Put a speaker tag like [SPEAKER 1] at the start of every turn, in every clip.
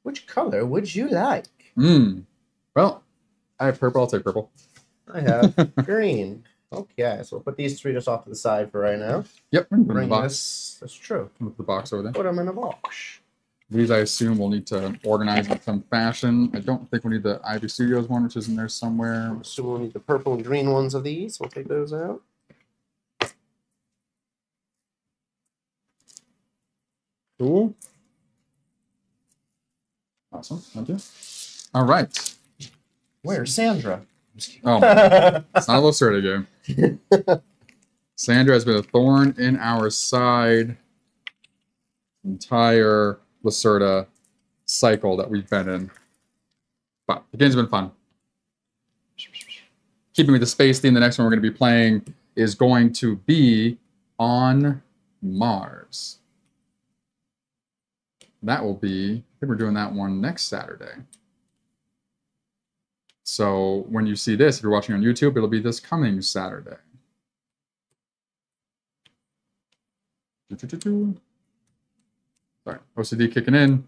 [SPEAKER 1] Which color would you like?
[SPEAKER 2] Well, I have purple. I'll take purple.
[SPEAKER 1] I have green. Okay, so we'll put these three just off to the side for right now.
[SPEAKER 2] Yep.
[SPEAKER 1] Bring this. That's true.
[SPEAKER 2] Move the box over there.
[SPEAKER 1] Put them in a box.
[SPEAKER 2] These, I assume, we'll need to organize in some fashion. I don't think we need the Ivy Studios one, which is in there somewhere.
[SPEAKER 1] So we'll need the purple and green ones of these. We'll take those out.
[SPEAKER 2] Cool. Awesome. Thank you. All right.
[SPEAKER 1] Where's Sandra?
[SPEAKER 2] Oh, it's not a Lacerda game. Sandra has been a thorn in our side entire Lacerda cycle that we've been in. But the game's been fun. Keeping with the space theme, the next one we're going to be playing is going to be on Mars. That will be, I think we're doing that one next Saturday. So when you see this, if you're watching on YouTube, it'll be this coming Saturday. Sorry, OCD kicking in.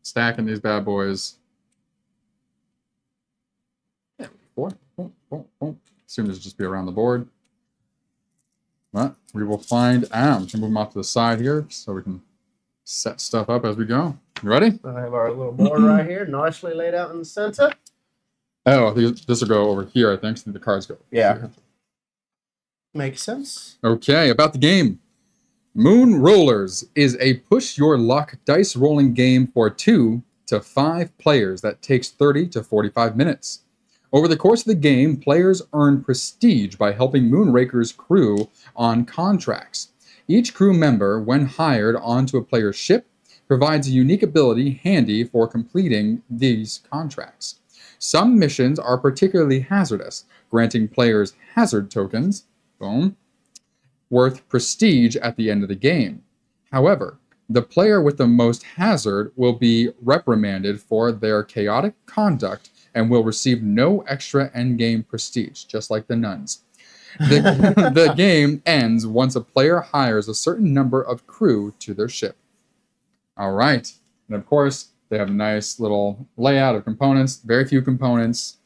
[SPEAKER 2] Stacking these bad boys. Yeah, 4. Assume this will just be around the board. But we will find out. I'm going to move them off to the side here so we can set stuff up as we go. You ready?
[SPEAKER 1] I have our little board right here, nicely laid out in the center.
[SPEAKER 2] Oh, this will go over here, I think, so the cards go.
[SPEAKER 1] Yeah.
[SPEAKER 2] Here.
[SPEAKER 1] Makes sense.
[SPEAKER 2] Okay, about the game. Moonrollers is a push-your-luck dice rolling game for 2 to 5 players that takes 30 to 45 minutes. Over the course of the game, players earn prestige by helping Moonraker's crew on contracts. Each crew member, when hired onto a player's ship, provides a unique ability handy for completing these contracts. Some missions are particularly hazardous, granting players hazard tokens, boom, worth prestige at the end of the game. However, the player with the most hazard will be reprimanded for their chaotic conduct and will receive no extra endgame prestige, just like the nuns. The game ends once a player hires a certain number of crew to their ship. All right. And of course, they have a nice little layout of components, very few components.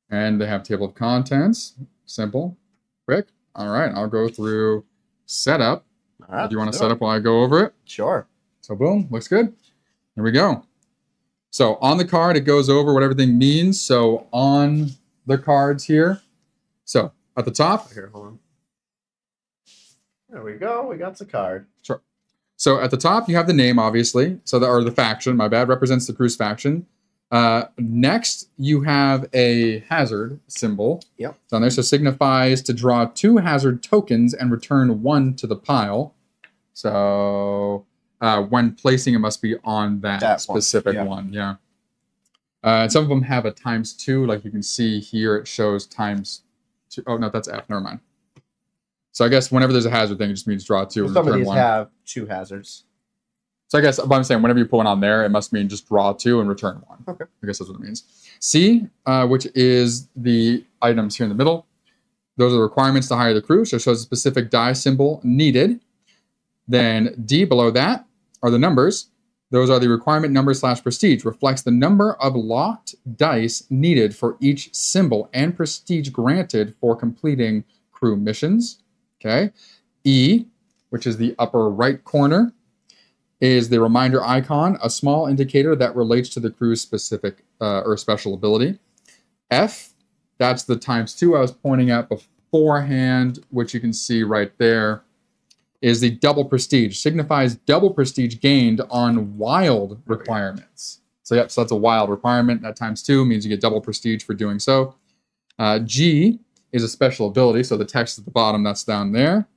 [SPEAKER 2] And they have table of contents. Simple, quick. All right, I'll go through setup.
[SPEAKER 1] All right,
[SPEAKER 2] do you want to set up while I go over it?
[SPEAKER 1] Sure.
[SPEAKER 2] So boom, looks good. Here we go. So on the card, it goes over what everything means. So on the cards here. So at the top.
[SPEAKER 1] Here, hold on. There we go. We got the card.
[SPEAKER 2] Sure. So at the top, you have the name, obviously. So the faction, my bad, represents the crew's faction. Next, you have a hazard symbol.
[SPEAKER 1] Yep.
[SPEAKER 2] Down there, so signifies to draw 2 hazard tokens and return 1 to the pile. So when placing, it must be on that specific one. Yeah. And some of them have a ×2, like you can see here. It shows ×2. Oh no, that's F. Never mind. So I guess whenever there's a hazard thing, it just means draw 2 and return 1.
[SPEAKER 1] Some of these have 2 hazards.
[SPEAKER 2] So I guess what I'm saying, whenever you put one on there, it must mean just draw 2 and return 1.
[SPEAKER 1] Okay.
[SPEAKER 2] I guess that's what it means. C, which is the items here in the middle. Those are the requirements to hire the crew. So it shows a specific die symbol needed. Then D below that are the numbers. Those are the requirement numbers / prestige. Reflects the number of locked dice needed for each symbol and prestige granted for completing crew missions. Okay. E, which is the upper right corner, is the reminder icon, a small indicator that relates to the crew's specific or special ability. F, that's the ×2 I was pointing at beforehand, which you can see right there, is the double prestige. Signifies double prestige gained on wild requirements. So yep, so that's a wild requirement. That ×2 means you get double prestige for doing so. G is a special ability, so the text at the bottom, that's down there.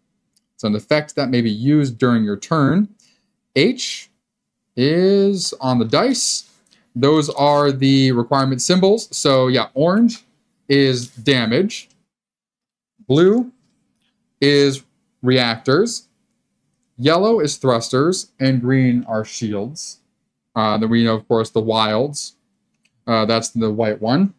[SPEAKER 2] It's an effect that may be used during your turn. H is on the dice. Those are the requirement symbols. So yeah, orange is damage. Blue is reactors. Yellow is thrusters. And green are shields. Then we know, of course, the wilds. That's the white one.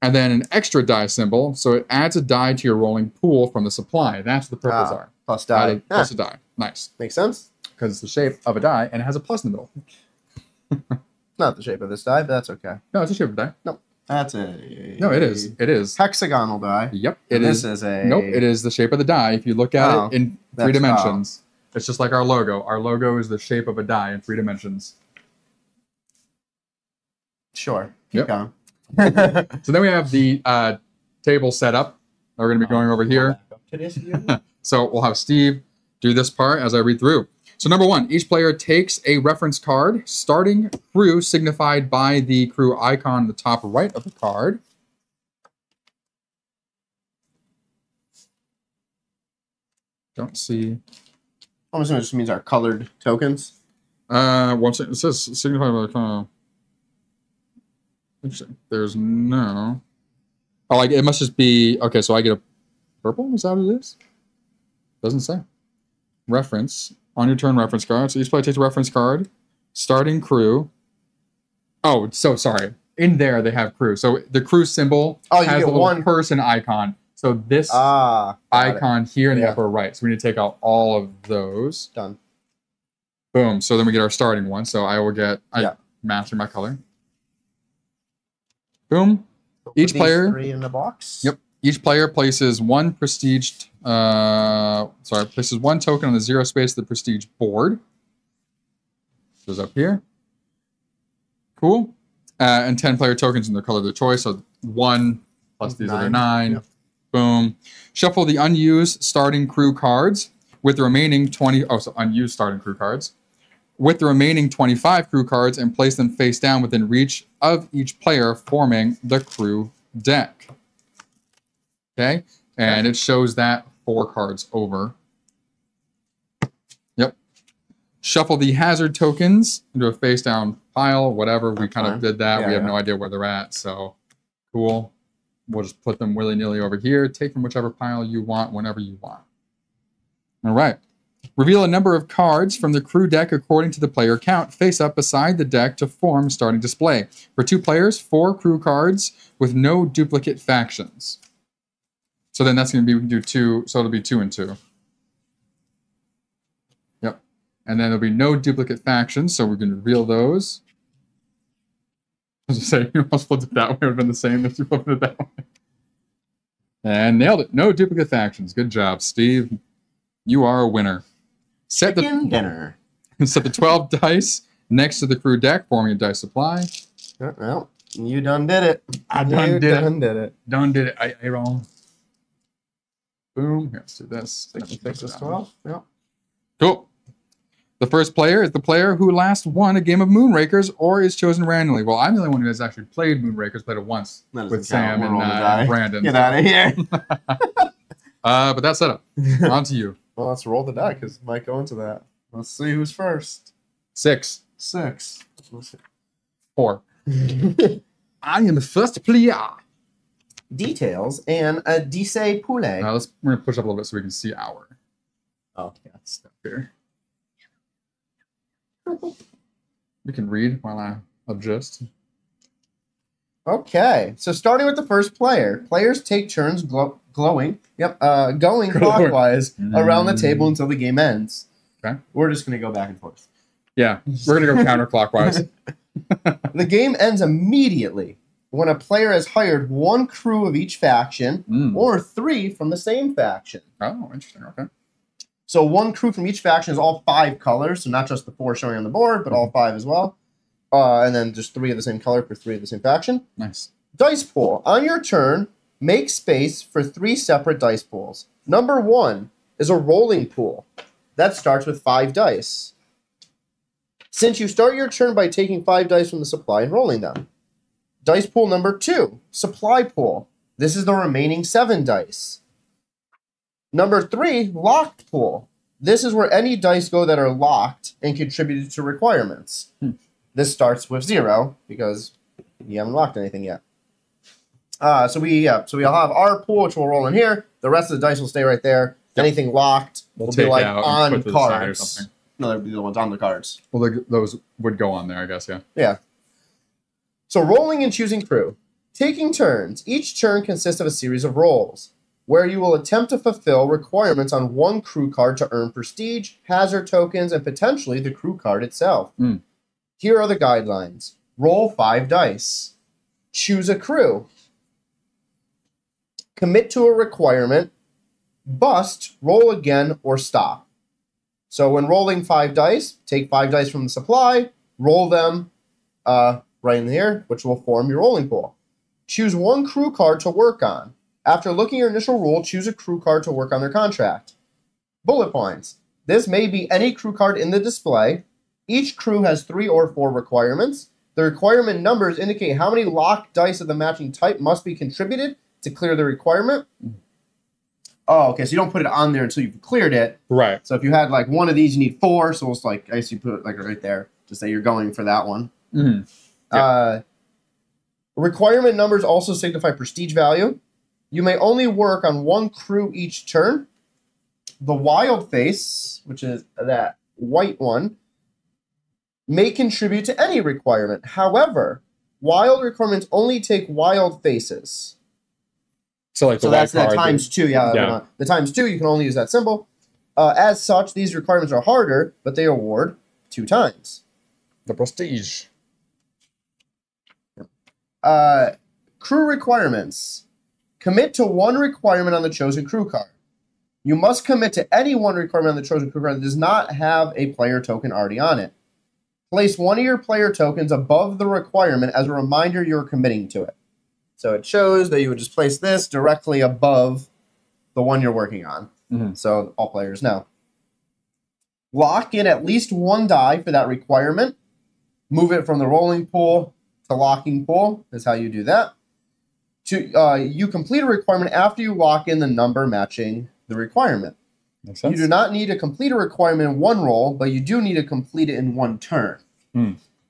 [SPEAKER 2] And then an extra die symbol. So it adds a die to your rolling pool from the supply. That's what the purples are.
[SPEAKER 1] Plus die.
[SPEAKER 2] Plus a die. Nice.
[SPEAKER 1] Makes sense.
[SPEAKER 2] Because it's the shape of a die, and it has a plus in the middle.
[SPEAKER 1] Not the shape of this die, but that's okay.
[SPEAKER 2] No, it's a shape of die.
[SPEAKER 1] Nope. That's a...
[SPEAKER 2] No, it is. It is.
[SPEAKER 1] Hexagonal die.
[SPEAKER 2] Yep,
[SPEAKER 1] And
[SPEAKER 2] it is.
[SPEAKER 1] This is a...
[SPEAKER 2] Nope, it is the shape of the die. If you look at it in 3 dimensions, it's just like our logo. Our logo is the shape of a die in 3 dimensions.
[SPEAKER 1] Sure. Keep going.
[SPEAKER 2] So then we have the table set up. We're going to be going over here. So we'll have Steve do this part as I read through. So number 1, each player takes a reference card, starting crew signified by the crew icon on the top right of the card. Don't see.
[SPEAKER 1] I'm assuming it just means our colored tokens.
[SPEAKER 2] Once it says signified by the card. There's no. Oh, it must just be okay. So I get a purple. Is that what it is? Doesn't say. Reference on your turn. Reference card. So each player takes a reference card. Starting crew. Oh, so sorry. In there they have crew. So the crew symbol has a little person icon. So this icon here in the upper right. So we need to take out all of those.
[SPEAKER 1] Done.
[SPEAKER 2] Boom. So then we get our starting one. So I will get matching my color. Boom. Each player.
[SPEAKER 1] 3 in the box.
[SPEAKER 2] Yep. Each player places one places one token on the 0 space of the prestige board. Goes up here. Cool. And 10 player tokens in the color of their choice. So 1 plus these other 9. Yep. Boom. Shuffle the unused starting crew cards with the remaining 20. Oh, so unused starting crew cards. With the remaining 25 crew cards and place them face down within reach of each player, forming the crew deck. Okay? And it shows that 4 cards over. Yep. Shuffle the hazard tokens into a face down pile, whatever. We kind of did that. We have no idea where they're at. So, cool. We'll just put them willy-nilly over here. Take from whichever pile you want whenever you want. All right. Reveal a number of cards from the crew deck according to the player count face up beside the deck to form starting display. For 2 players, 4 crew cards with no duplicate factions. So then that's going to be, we can do 2, so it'll be 2 and 2. Yep. And then there'll be no duplicate factions, so we're going to reveal those. I was going to say, you almost flipped it that way. It would have been the same if you flipped it that way. And nailed it. No duplicate factions. Good job, Steve. You are a winner. Set the 12 dice next to the crew deck, forming a dice supply.
[SPEAKER 1] Well, you done did it.
[SPEAKER 2] Done did it. I wrong. Boom. Here, let's do this.
[SPEAKER 1] 6 is 12. Yeah.
[SPEAKER 2] Cool. The first player is the player who last won a game of Moonrakers or is chosen randomly. Well, I'm the only one who has actually played Moonrakers, played it once with Sam and Brandon.
[SPEAKER 1] Get out of here.
[SPEAKER 2] But that's set up. On to you.
[SPEAKER 1] Well, let's roll the die because it might go into that. Let's see who's first.
[SPEAKER 2] 6.
[SPEAKER 1] 6.
[SPEAKER 2] 4. I am the first player.
[SPEAKER 1] Details and a Disse Poulet.
[SPEAKER 2] Now we're going to push up a little bit so we can see our.
[SPEAKER 1] Oh, yeah.
[SPEAKER 2] Stuff here. You can read while I adjust.
[SPEAKER 1] Okay, so starting with the first player. Players take turns going clockwise around the table until the game ends.
[SPEAKER 2] Okay.
[SPEAKER 1] We're just going to go back and forth.
[SPEAKER 2] Yeah, we're going to go counterclockwise.
[SPEAKER 1] The game ends immediately when a player has hired 1 crew of each faction or 3 from the same faction.
[SPEAKER 2] Oh, interesting. Okay.
[SPEAKER 1] So 1 crew from each faction is all 5 colors, so not just the 4 showing on the board, but all 5 as well. And then just 3 of the same color for 3 of the same faction.
[SPEAKER 2] Nice.
[SPEAKER 1] Dice pool. On your turn, make space for 3 separate dice pools. Number 1 is a rolling pool. That starts with 5 dice. Since you start your turn by taking 5 dice from the supply and rolling them. Dice pool number 2, supply pool. This is the remaining 7 dice. Number 3, locked pool. This is where any dice go that are locked and contributed to requirements. This starts with 0 because you haven't locked anything yet. So we'll have our pool, which we'll roll in here. The rest of the dice will stay right there. Yep. Anything locked will be like on cards. No, they'll be the ones on the cards.
[SPEAKER 2] Well, those would go on there, I guess, yeah.
[SPEAKER 1] Yeah. So rolling and choosing crew. Taking turns. Each turn consists of a series of rolls, where you will attempt to fulfill requirements on 1 crew card to earn prestige, hazard tokens, and potentially the crew card itself. Here are the guidelines. roll 5 dice. Choose a crew. Commit to a requirement. Bust, roll again, or stop. So when rolling 5 dice, take 5 dice from the supply, roll them right in here, which will form your rolling pool. Choose 1 crew card to work on. After looking at your initial roll, choose a crew card to work on their contract. Bullet points. This may be any crew card in the display. Each crew has 3 or 4 requirements. The requirement numbers indicate how many locked dice of the matching type must be contributed to clear the requirement. Oh, okay, so you don't put it on there until you've cleared it.
[SPEAKER 2] Right.
[SPEAKER 1] So if you had like one of these, you need 4, so it's like, I guess you put it like right there to say you're going for that one.
[SPEAKER 2] Mm-hmm. Yeah.
[SPEAKER 1] Requirement numbers also signify prestige value. You may only work on 1 crew each turn. The wild face, which is that white one, may contribute to any requirement. However, wild requirements only take wild faces.
[SPEAKER 2] So like the
[SPEAKER 1] that's
[SPEAKER 2] white
[SPEAKER 1] that
[SPEAKER 2] card,
[SPEAKER 1] times 2. Yeah. The times 2, you can only use that symbol. As such, these requirements are harder, but they award 2 times.
[SPEAKER 2] the prestige.
[SPEAKER 1] Crew requirements. Commit to 1 requirement on the chosen crew card. You must commit to any 1 requirement on the chosen crew card that does not have a player token already on it. Place 1 of your player tokens above the requirement as a reminder you're committing to it. So it shows that you would just place this directly above the one you're working on.
[SPEAKER 2] Mm-hmm.
[SPEAKER 1] So all players know. Lock in at least 1 die for that requirement. Move it from the rolling pool to locking pool is how you do that. You complete a requirement after you lock in the number matching the requirement.
[SPEAKER 2] Makes sense.
[SPEAKER 1] You do not need to complete a requirement in 1 roll, but you do need to complete it in 1 turn.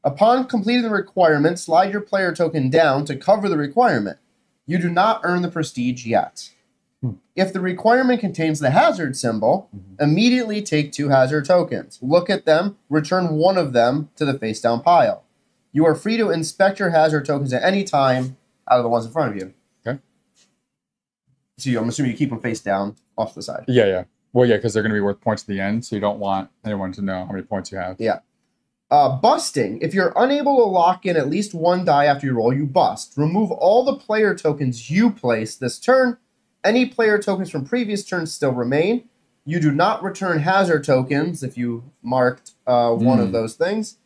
[SPEAKER 1] Upon completing the requirement, slide your player token down to cover the requirement. You do not earn the prestige yet. If the requirement contains the hazard symbol, immediately take 2 hazard tokens. Look at them, return 1 of them to the face down pile. You are free to inspect your hazard tokens at any time out of the ones in front of you.
[SPEAKER 2] Okay.
[SPEAKER 1] So I'm assuming you keep them face down off the side.
[SPEAKER 2] Yeah. Well, yeah, because they're going to be worth points at the end, so you don't want anyone to know how many points you have.
[SPEAKER 1] Yeah. Busting. If you're unable to lock in at least 1 die after you roll, you bust. Remove all the player tokens you place this turn. Any player tokens from previous turns still remain. You do not return hazard tokens if you marked one of those things.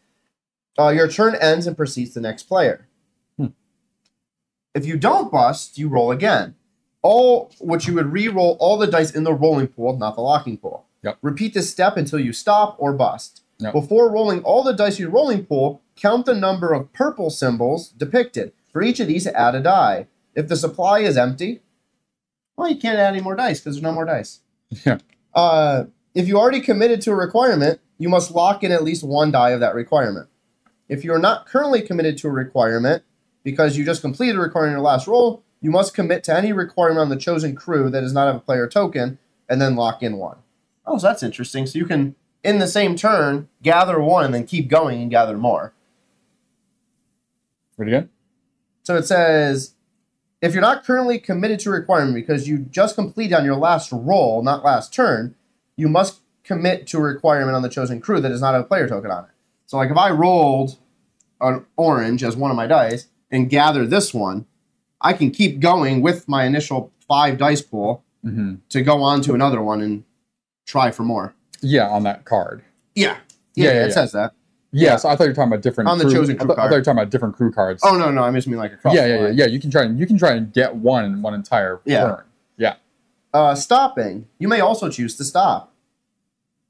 [SPEAKER 1] Your turn ends and proceeds to the next player. If you don't bust, you roll again. Which you would re-roll all the dice in the rolling pool, not the locking pool.
[SPEAKER 2] Yep.
[SPEAKER 1] Repeat this step until you stop or bust.
[SPEAKER 2] Yep.
[SPEAKER 1] Before rolling all the dice in your rolling pool, count the number of purple symbols depicted. For each of these, add a die. If the supply is empty, well, you can't add any more dice because there's no more dice.
[SPEAKER 2] Yeah.
[SPEAKER 1] If you already committed to a requirement, you must lock in at least 1 die of that requirement. If you are not currently committed to a requirement, because you just completed a requirement in your last roll, you must commit to any requirement on the chosen crew that does not have a player token, and then lock in 1. Oh, so that's interesting. So you can, in the same turn, gather 1 and then keep going and gather more.
[SPEAKER 2] Read again?
[SPEAKER 1] So it says, if you're not currently committed to a requirement because you just completed on your last roll, not last turn, you must commit to a requirement on the chosen crew that does not have a player token on it. So like if I rolled an orange as one of my dice and gather this one, I can keep going with my initial 5 dice pool to go on to another one and try for more.
[SPEAKER 2] Yeah, on that card.
[SPEAKER 1] Yeah. It says that.
[SPEAKER 2] Yeah, so I thought you were talking about different
[SPEAKER 1] on the chosen crew card.
[SPEAKER 2] I thought you were talking about different crew cards.
[SPEAKER 1] Oh no, I just mean like across.
[SPEAKER 2] Yeah. You can try and get one in one entire turn. Yeah.
[SPEAKER 1] Stopping. You may also choose to stop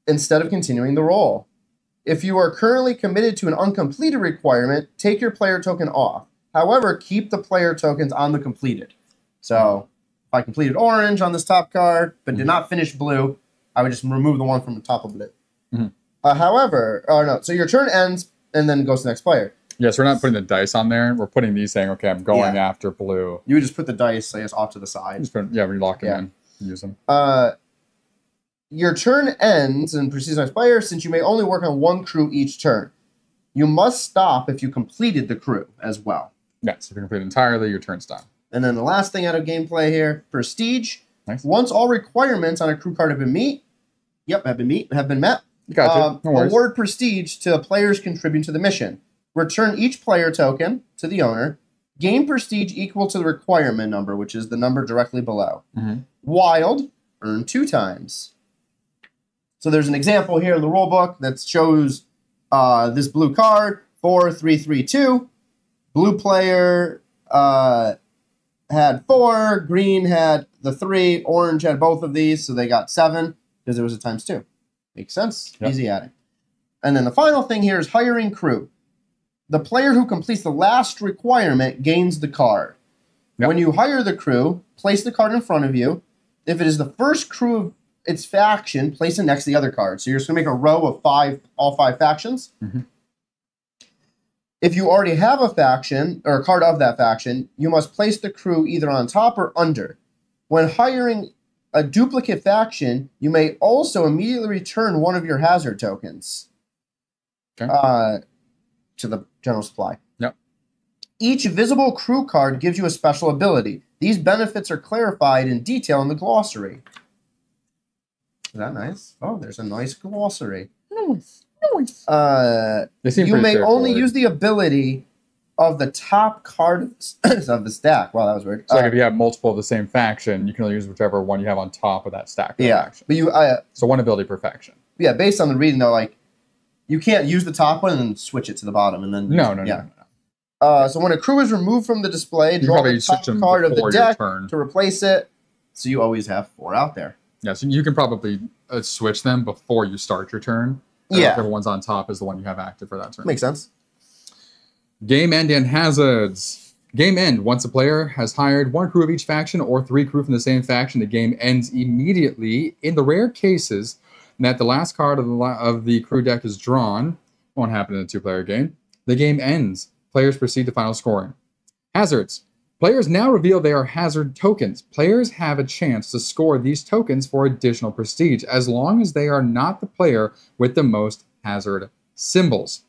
[SPEAKER 1] instead of continuing the roll. If you are currently committed to an uncompleted requirement, take your player token off. However, keep the player tokens on the completed. So if I completed orange on this top card, but did not finish blue, I would just remove the one from the top of blue. So your turn ends and then goes to the next player.
[SPEAKER 2] Yes, we're not putting the dice on there. We're putting these saying, okay, I'm going after blue.
[SPEAKER 1] You would just put the dice, I guess, off to the side.
[SPEAKER 2] We lock them in. Use them.
[SPEAKER 1] Your turn ends and proceeds to the next player since you may only work on 1 crew each turn. You must stop if you completed the crew as well.
[SPEAKER 2] Yes, if you complete it entirely, your turn's done.
[SPEAKER 1] And then the last thing out of gameplay here, prestige.
[SPEAKER 2] Nice.
[SPEAKER 1] Once all requirements on a crew card have been met.
[SPEAKER 2] Gotcha. No worries.
[SPEAKER 1] Award prestige to the players contributing to the mission. Return each player token to the owner. Gain prestige equal to the requirement number, which is the number directly below. Wild, earn 2 times. So there's an example here in the rulebook that shows this blue card, 4, 3, 3, 2. Blue player had 4, green had the 3, orange had both of these, so they got 7 because it was a times 2. Makes sense? Yep. Easy adding. And then the final thing here is hiring crew. The player who completes the last requirement gains the card. Yep. When you hire the crew, place the card in front of you. If it is the first crew of its faction, place it next to the other card. So you're just going to make a row of 5, all 5 factions. If you already have a faction, or a card of that faction, you must place the crew either on top or under. When hiring a duplicate faction, you may also immediately return one of your hazard tokens to the general supply.
[SPEAKER 2] Yep.
[SPEAKER 1] Each visible crew card gives you a special ability. These benefits are clarified in detail in the glossary. Is that nice? Oh, there's a nice glossary.
[SPEAKER 2] Nice.
[SPEAKER 1] You may only use the ability of the top card of the stack. Wow, that was weird.
[SPEAKER 2] So like if you have multiple of the same faction, you can only use whichever one you have on top of that stack.
[SPEAKER 1] Faction. But you,
[SPEAKER 2] so one ability per faction.
[SPEAKER 1] Yeah, based on the reading though, like you can't use the top one and then switch it to the bottom and then
[SPEAKER 2] no.
[SPEAKER 1] So when a crew is removed from the display, draw the top card of the deck to replace it. So you always have 4 out there.
[SPEAKER 2] Yeah, so you can probably switch them before you start your turn. Whichever one's on top is the one you have active for that turn.
[SPEAKER 1] Makes sense.
[SPEAKER 2] Game end and hazards. Game end. Once a player has hired 1 crew of each faction or 3 crew from the same faction, the game ends immediately. In the rare cases that the last card of the crew deck is drawn, won't happen in a 2-player game, the game ends. Players proceed to final scoring. Hazards. Players now reveal they are hazard tokens. Players have a chance to score these tokens for additional prestige, as long as they are not the player with the most hazard symbols.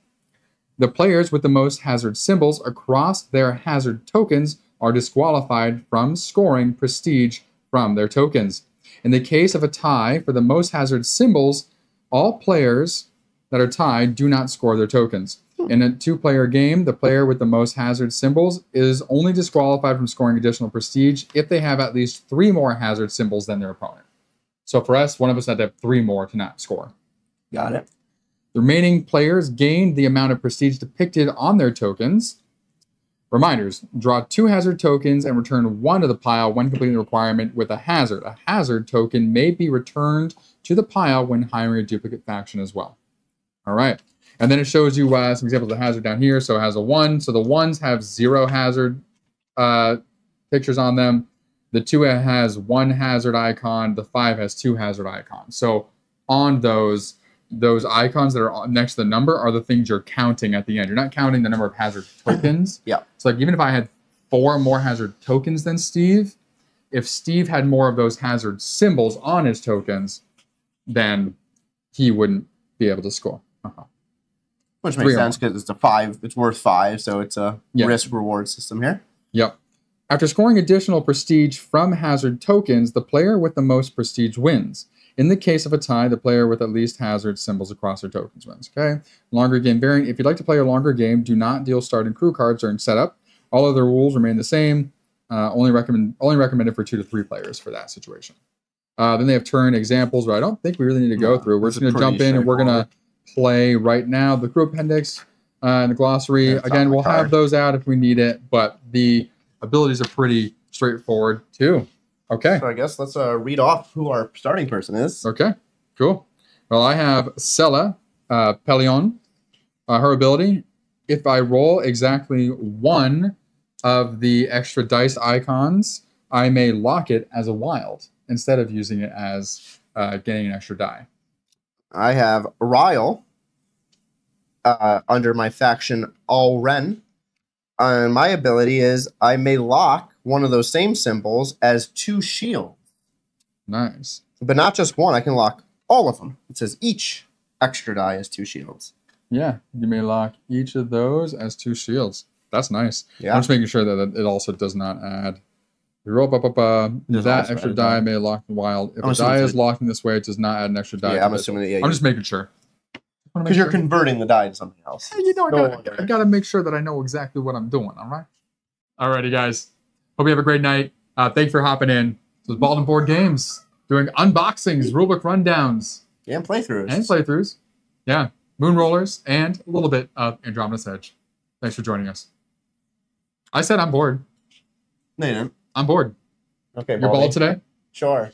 [SPEAKER 2] The players with the most hazard symbols across their hazard tokens are disqualified from scoring prestige from their tokens. In the case of a tie for the most hazard symbols, all players that are tied do not score their tokens. In a 2-player game, the player with the most hazard symbols is only disqualified from scoring additional prestige if they have at least 3 more hazard symbols than their opponent. So for us, one of us had to have 3 more to not score.
[SPEAKER 1] Got it.
[SPEAKER 2] The remaining players gain the amount of prestige depicted on their tokens. Reminders, draw 2 hazard tokens and return 1 to the pile when completing the requirement with a hazard. A hazard token may be returned to the pile when hiring a duplicate faction as well. All right. And then it shows you some examples of hazard down here. So it has a 1. So the 1s have 0 hazard pictures on them. The 2 has 1 hazard icon. The 5 has 2 hazard icons. So on those icons that are next to the number are the things you're counting at the end. You're not counting the number of hazard tokens.
[SPEAKER 1] Yeah.
[SPEAKER 2] So like even if I had 4 more hazard tokens than Steve, if Steve had more of those hazard symbols on his tokens, then he wouldn't be able to score.
[SPEAKER 1] Which makes sense because it's a 5. It's worth 5, so it's a risk-reward system here.
[SPEAKER 2] Yep. After scoring additional prestige from hazard tokens, the player with the most prestige wins. In the case of a tie, the player with at least hazard symbols across their tokens wins. Okay. Longer game variant. If you'd like to play a longer game, do not deal starting crew cards during setup. All other rules remain the same. Only recommended for 2 to 3 players for that situation. Then they have turn examples, but I don't think we really need to go through. We're just going to jump in and we're going to play right now. The crew appendix and the glossary. Again, we'll have those out if we need it, but the abilities are pretty straightforward too. Okay.
[SPEAKER 1] So I guess let's read off who our starting person is.
[SPEAKER 2] Okay, cool. Well, I have Sela Pelion. Her ability, if I roll exactly 1 of the extra dice icons, I may lock it as a wild instead of using it as getting an extra die.
[SPEAKER 1] I have Ryle under my faction Alren. My ability is I may lock one of those same symbols as 2 shields.
[SPEAKER 2] Nice.
[SPEAKER 1] But not just 1. I can lock all of them. It says each extra die is 2 shields.
[SPEAKER 2] Yeah, you may lock each of those as 2 shields. That's nice.
[SPEAKER 1] Yeah.
[SPEAKER 2] I'm just making sure that it also does not add. You roll that extra die may lock the wild. If a die is locked in this way, it does not add an extra die.
[SPEAKER 1] Yeah, I'm assuming that. Yeah,
[SPEAKER 2] I'm just making sure.
[SPEAKER 1] Because you're converting the die to something else.
[SPEAKER 2] Hey, you know, I gotta make sure that I know exactly what I'm doing, all right? Alrighty, guys. Hope you have a great night. Thank you for hopping in. This was Bald and Board Games, doing unboxings, rulebook rundowns.
[SPEAKER 1] And playthroughs.
[SPEAKER 2] Yeah. Moonrollers, and a little bit of Andromeda's Edge. Thanks for joining us. I said I'm bored.
[SPEAKER 1] No, you didn't.
[SPEAKER 2] I'm bored.
[SPEAKER 1] Okay,
[SPEAKER 2] You're bald today?
[SPEAKER 1] Sure.